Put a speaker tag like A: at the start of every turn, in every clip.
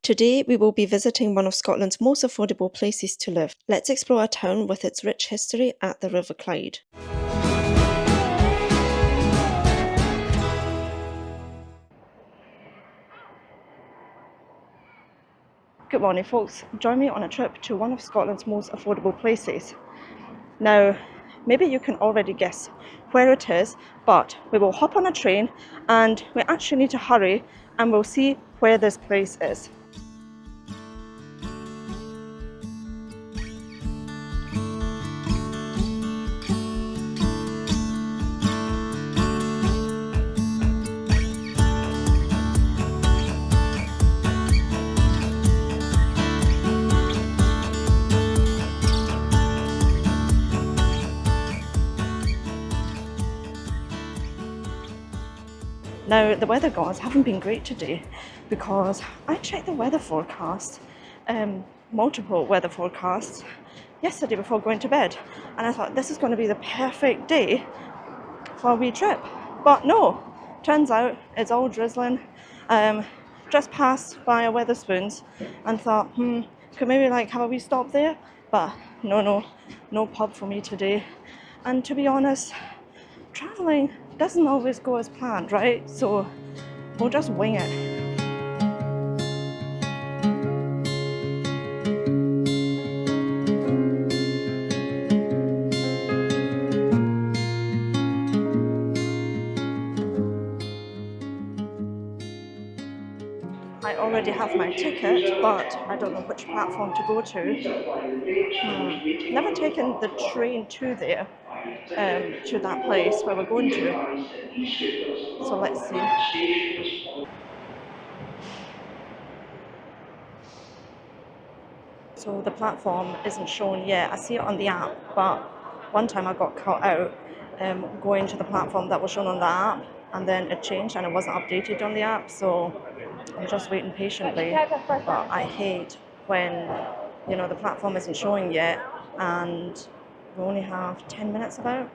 A: Today we will be visiting one of Scotland's most affordable places to live. Let's explore a town with its rich history at the River Clyde. Good morning folks, join me on a trip to one of Scotland's most affordable places. Now, maybe you can already guess where it is, but we will hop on a train and we actually need to hurry and we'll see where this place is. Now, the weather gods haven't been great today because I checked the weather forecast, multiple weather forecasts, yesterday before going to bed, and I thought this is going to be the perfect day for a wee trip. But no, turns out it's all drizzling. Just passed by a Wetherspoons and thought, could maybe have a wee stop there, but no pub for me today. And to be honest, traveling doesn't always go as planned, right? So we'll just wing it. I already have my ticket, but I don't know which platform to go to. Never taken the train to there, to that place where we're going to. So let's see. So the platform isn't shown yet. I see it on the app, but one time I got caught out going to the platform that was shown on the app, and then it changed and it wasn't updated on the app. So I'm just waiting patiently. But I hate when the platform isn't showing yet, and we only have 10 minutes about.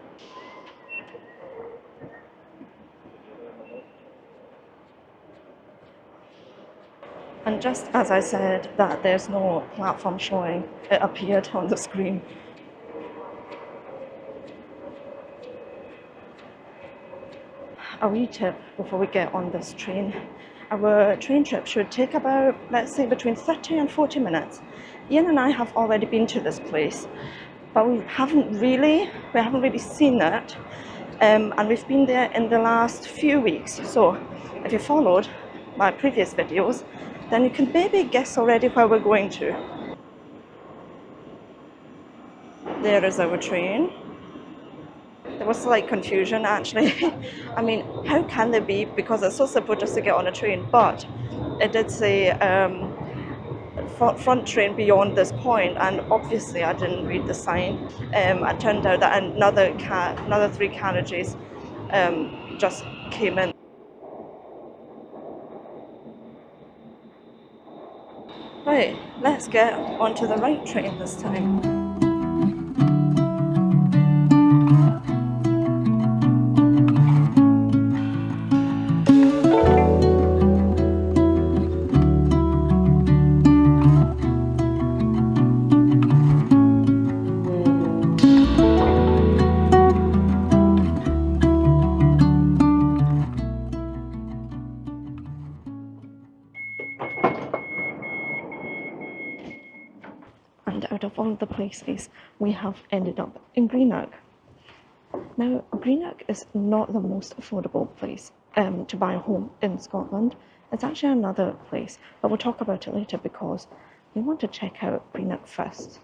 A: And just as I said that there's no platform showing, it appeared on the screen. A wee tip before we get on this train. Our train trip should take about, let's say, between 30 and 40 minutes. Ian and I have already been to this place, but we haven't really seen it. And we've been there in the last few weeks. So if you followed my previous videos, then you can maybe guess already where we're going to. There is our train. There was slight confusion actually. I mean, how can there be? Because it's so simple just to get on a train, but it did say front train beyond this point, and obviously I didn't read the sign. It turned out that another 3 carriages just came in. Right, let's get onto the right train this time. And out of all the places, we have ended up in Greenock. Now, Greenock is not the most affordable place to buy a home in Scotland. It's actually another place, but we'll talk about it later because we want to check out Greenock first.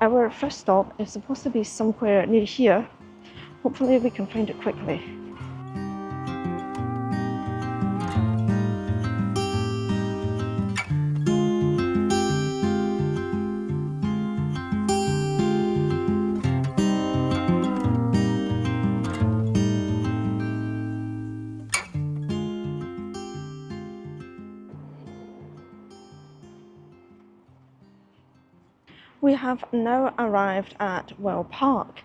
A: Our first stop is supposed to be somewhere near here. Hopefully we can find it quickly. We have now arrived at Well Park.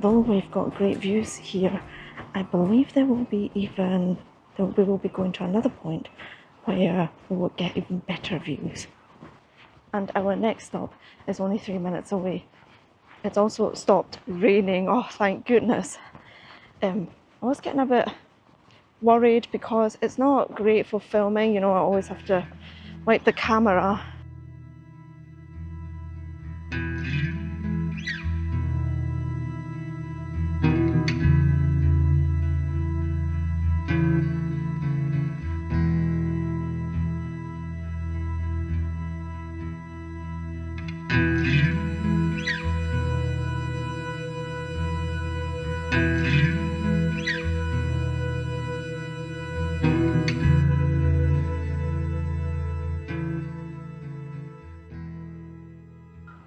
A: although we've got great views here, I believe we will be going to another point where we will get even better views. And our next stop is only 3 minutes away. It's also stopped raining. Oh, thank goodness. I was getting a bit worried because it's not great for filming. You know, I always have to wipe the camera.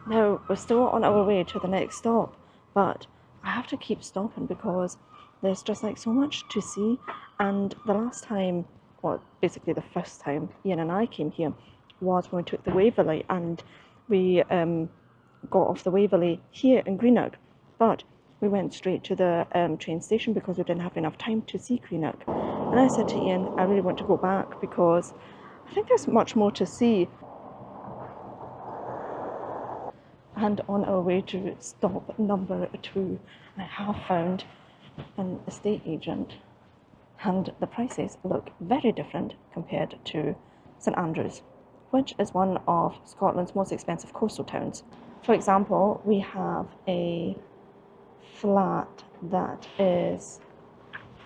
A: Now, we're still on our way to the next stop, but I have to keep stopping because there's just like so much to see. And the last time, well, basically the first time Ian and I came here was when we took the Waverley, and we got off the Waverley here in Greenock, but we went straight to the train station because we didn't have enough time to see Greenock. And I said to Ian, I really want to go back because I think there's much more to see. And on our way to stop number 2, I have found an estate agent, and the prices look very different compared to St Andrews, which is one of Scotland's most expensive coastal towns. For example, we have a flat that is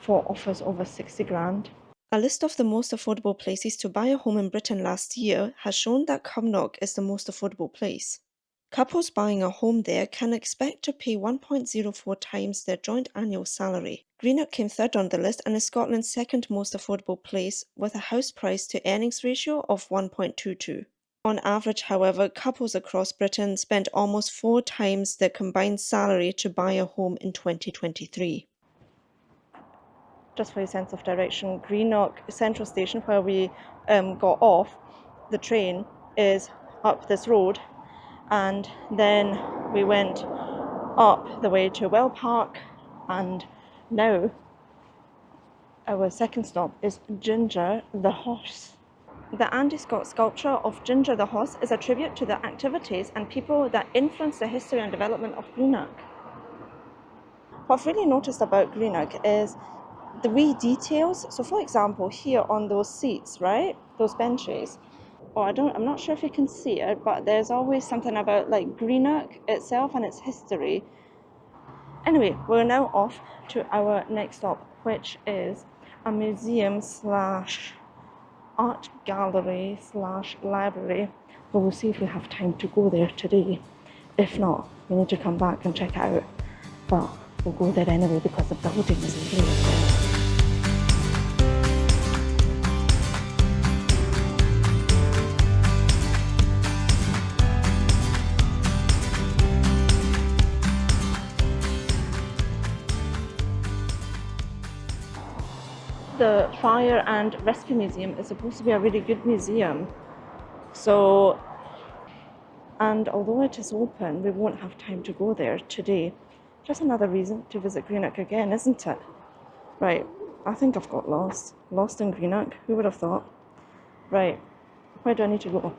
A: for offers over 60 grand. A list of the most affordable places to buy a home in Britain last year has shown that Cumnock is the most affordable place. Couples buying a home there can expect to pay 1.04 times their joint annual salary. Greenock came third on the list and is Scotland's second most affordable place, with a house price to earnings ratio of 1.22. On average, however, couples across Britain spent almost 4 times their combined salary to buy a home in 2023. Just for your sense of direction, Greenock Central Station, where we got off the train, is up this road. And then we went up the way to Well Park, and now our second stop is Ginger the Horse. The Andy Scott sculpture of Ginger the Horse is a tribute to the activities and people that influenced the history and development of Greenock. What I've really noticed about Greenock is the wee details. So for example, here on those seats, right, those benches, I'm not sure if you can see it, but there's always something about like Greenock itself and its history. Anyway, we're now off to our next stop, which is a museum slash art gallery slash library. But we'll see if we have time to go there today. If not, we need to come back and check it out. But we'll go there anyway because the building is great. The Fire and Rescue Museum is supposed to be a really good museum. So, and although it is open, we won't have time to go there today. Just another reason to visit Greenock again, isn't it? Right, I think I've got lost. Lost in Greenock, who would have thought? Right, where do I need to go?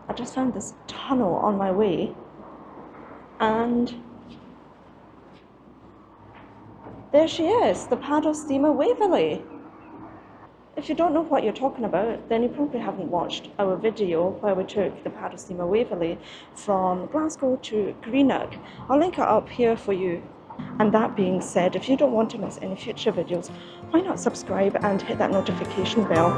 A: I just found this tunnel on my way, and there she is, the paddle steamer Waverley. If you don't know what you're talking about, then you probably haven't watched our video where we took the paddle steamer Waverley from Glasgow to Greenock. I'll link it up here for you. And that being said, if you don't want to miss any future videos, why not subscribe and hit that notification bell?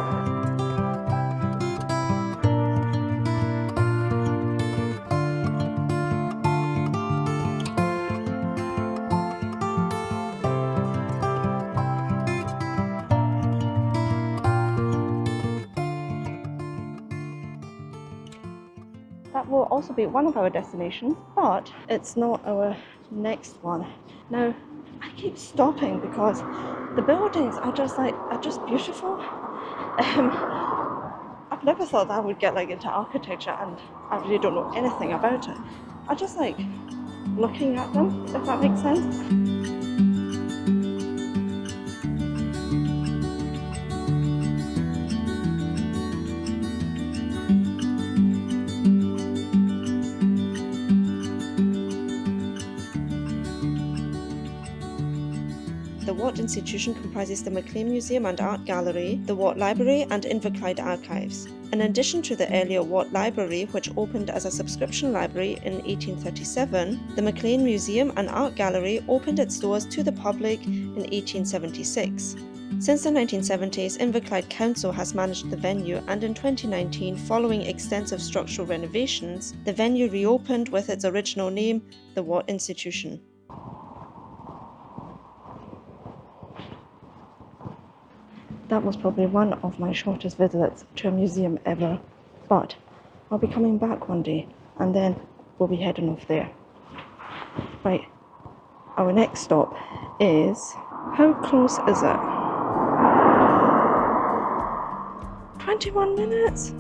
A: That will also be one of our destinations, but it's not our next one. Now, I keep stopping because the buildings are just beautiful. I've never thought that I would get into architecture, and I really don't know anything about it. I just looking at them, if that makes sense. The Watt Institution comprises the Maclean Museum and Art Gallery, the Watt Library and Inverclyde Archives. In addition to the earlier Watt Library, which opened as a subscription library in 1837, the Maclean Museum and Art Gallery opened its doors to the public in 1876. Since the 1970s, Inverclyde Council has managed the venue, and in 2019, following extensive structural renovations, the venue reopened with its original name, the Watt Institution. That was probably one of my shortest visits to a museum ever, but I'll be coming back one day and then we'll be heading off there. Right, our next stop is, how close is it? 21 minutes?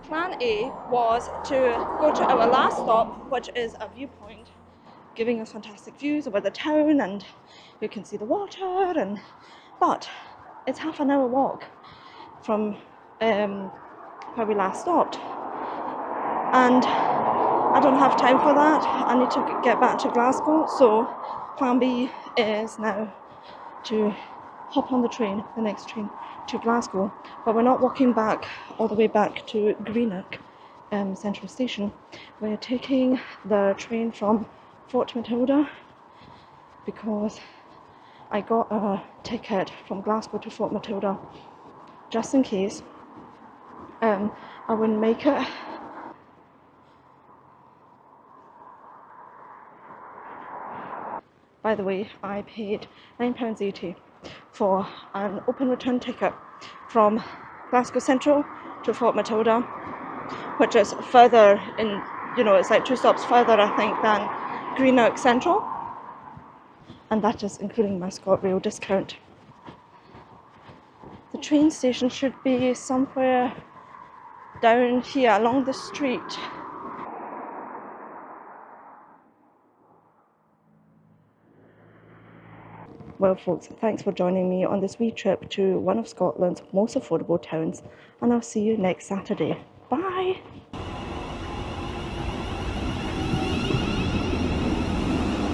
A: Plan A was to go to our last stop, which is a viewpoint, giving us fantastic views over the town, and you can see the water. But it's half an hour walk from where we last stopped, and I don't have time for that. I need to get back to Glasgow, so Plan B is now to hop on the next train to Glasgow, but we're not walking back all the way back to Greenock Central Station. We're taking the train from Fort Matilda because I got a ticket from Glasgow to Fort Matilda just in case I wouldn't make it. By the way, I paid £9.80 for an open return ticket from Glasgow Central to Fort Matilda, which is further in, it's like 2 stops further, I think, than Greenock Central, and that is including my ScotRail discount. The train station should be somewhere down here along the street. Well folks, thanks for joining me on this wee trip to one of Scotland's most affordable towns, and I'll see you next Saturday. Bye!